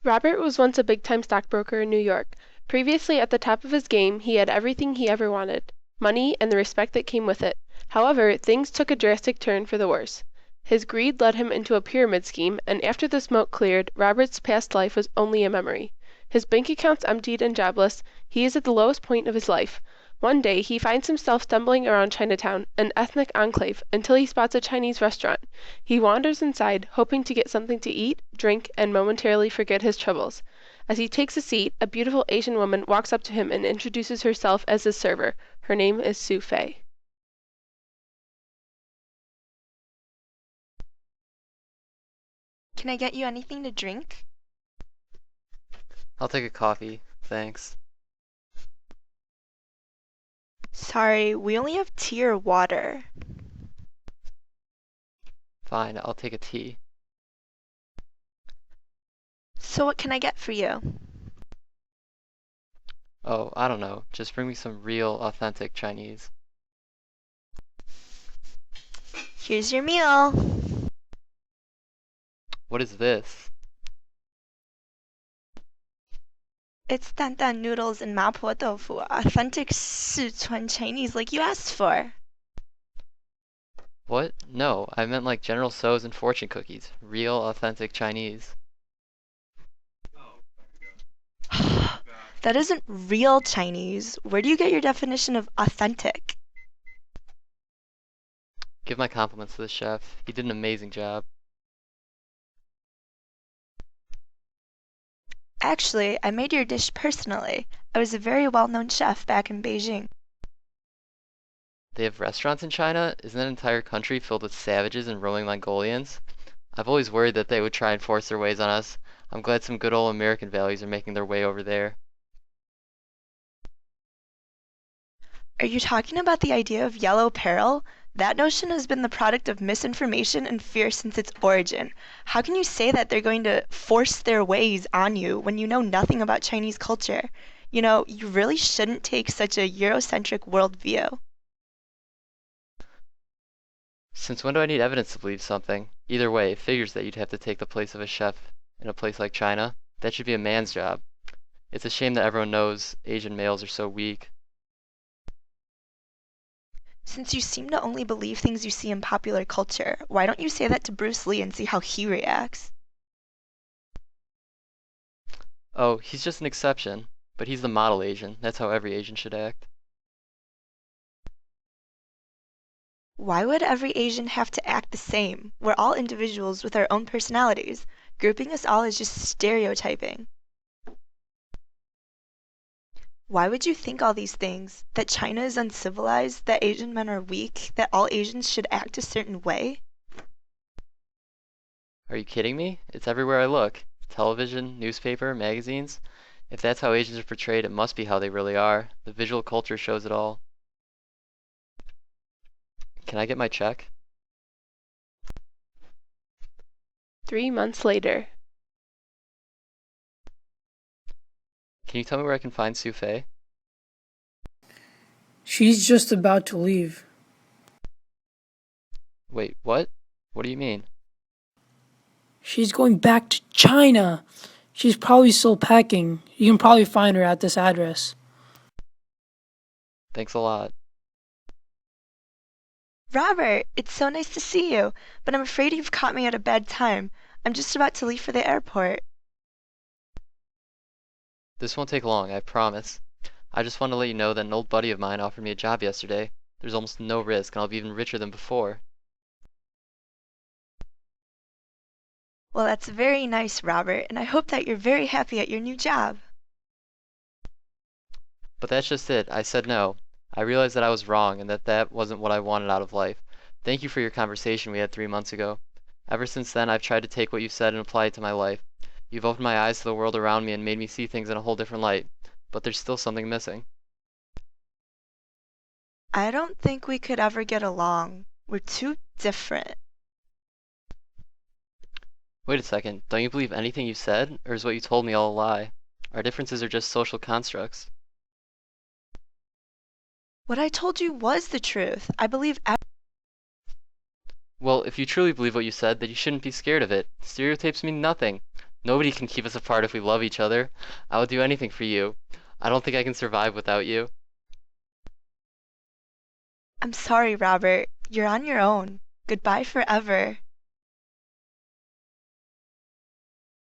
Robert was once a big-time stockbroker in New York. Previously at the top of his game, he had everything he ever wanted, money and the respect that came with it. However, things took a drastic turn for the worse. His greed led him into a pyramid scheme, and after the smoke cleared, Robert's past life was only a memory. His bank accounts emptied and jobless, he is at the lowest point of his life. One day, he finds himself stumbling around Chinatown, an ethnic enclave, until he spots a Chinese restaurant. He wanders inside, hoping to get something to eat, drink, and momentarily forget his troubles. As he takes a seat, a beautiful Asian woman walks up to him and introduces herself as his server. Her name is Su Fei. Can I get you anything to drink? I'll take a coffee, thanks. Sorry, we only have tea or water. Fine, I'll take a tea. So what can I get for you? Oh, I don't know. Just bring me some real, authentic Chinese. Here's your meal. What is this? It's dan dan noodles and mapo tofu, authentic Sichuan Chinese like you asked for. What? No, I meant like General Tso's and fortune cookies. Real, authentic Chinese. That isn't real Chinese. Where do you get your definition of authentic? Give my compliments to the chef. He did an amazing job. Actually, I made your dish personally. I was a very well-known chef back in Beijing. They have restaurants in China? Isn't that entire country filled with savages and roaming Mongolians? I've always worried that they would try and force their ways on us. I'm glad some good old American values are making their way over there. Are you talking about the idea of yellow peril? That notion has been the product of misinformation and fear since its origin. How can you say that they're going to force their ways on you when you know nothing about Chinese culture? You know, you really shouldn't take such a Eurocentric worldview. Since when do I need evidence to believe something? Either way, it figures that you'd have to take the place of a chef in a place like China. That should be a man's job. It's a shame that everyone knows Asian males are so weak. Since you seem to only believe things you see in popular culture, why don't you say that to Bruce Lee and see how he reacts? Oh, he's just an exception. But he's the model Asian. That's how every Asian should act. Why would every Asian have to act the same? We're all individuals with our own personalities. Grouping us all is just stereotyping. Why would you think all these things? That China is uncivilized, that Asian men are weak, that all Asians should act a certain way? Are you kidding me? It's everywhere I look. Television, newspaper, magazines. If that's how Asians are portrayed, it must be how they really are. The visual culture shows it all. Can I get my check? 3 months later. Can you tell me where I can find Su Fei? She's just about to leave. Wait, what? What do you mean? She's going back to China. She's probably still packing. You can probably find her at this address. Thanks a lot. Robert, it's so nice to see you, but I'm afraid you've caught me at a bad time. I'm just about to leave for the airport. This won't take long, I promise. I just wanted to let you know that an old buddy of mine offered me a job yesterday. There's almost no risk, and I'll be even richer than before. Well, that's very nice, Robert, and I hope that you're very happy at your new job. But that's just it. I said no. I realized that I was wrong and that that wasn't what I wanted out of life. Thank you for your conversation we had 3 months ago. Ever since then, I've tried to take what you said and apply it to my life. You've opened my eyes to the world around me and made me see things in a whole different light. But there's still something missing. I don't think we could ever get along. We're too different. Wait a second. Don't you believe anything you said? Or is what you told me all a lie? Our differences are just social constructs. What I told you was the truth. I believe Well, if you truly believe what you said, then you shouldn't be scared of it. Stereotypes mean nothing. Nobody can keep us apart if we love each other. I would do anything for you. I don't think I can survive without you. I'm sorry, Robert. You're on your own. Goodbye forever.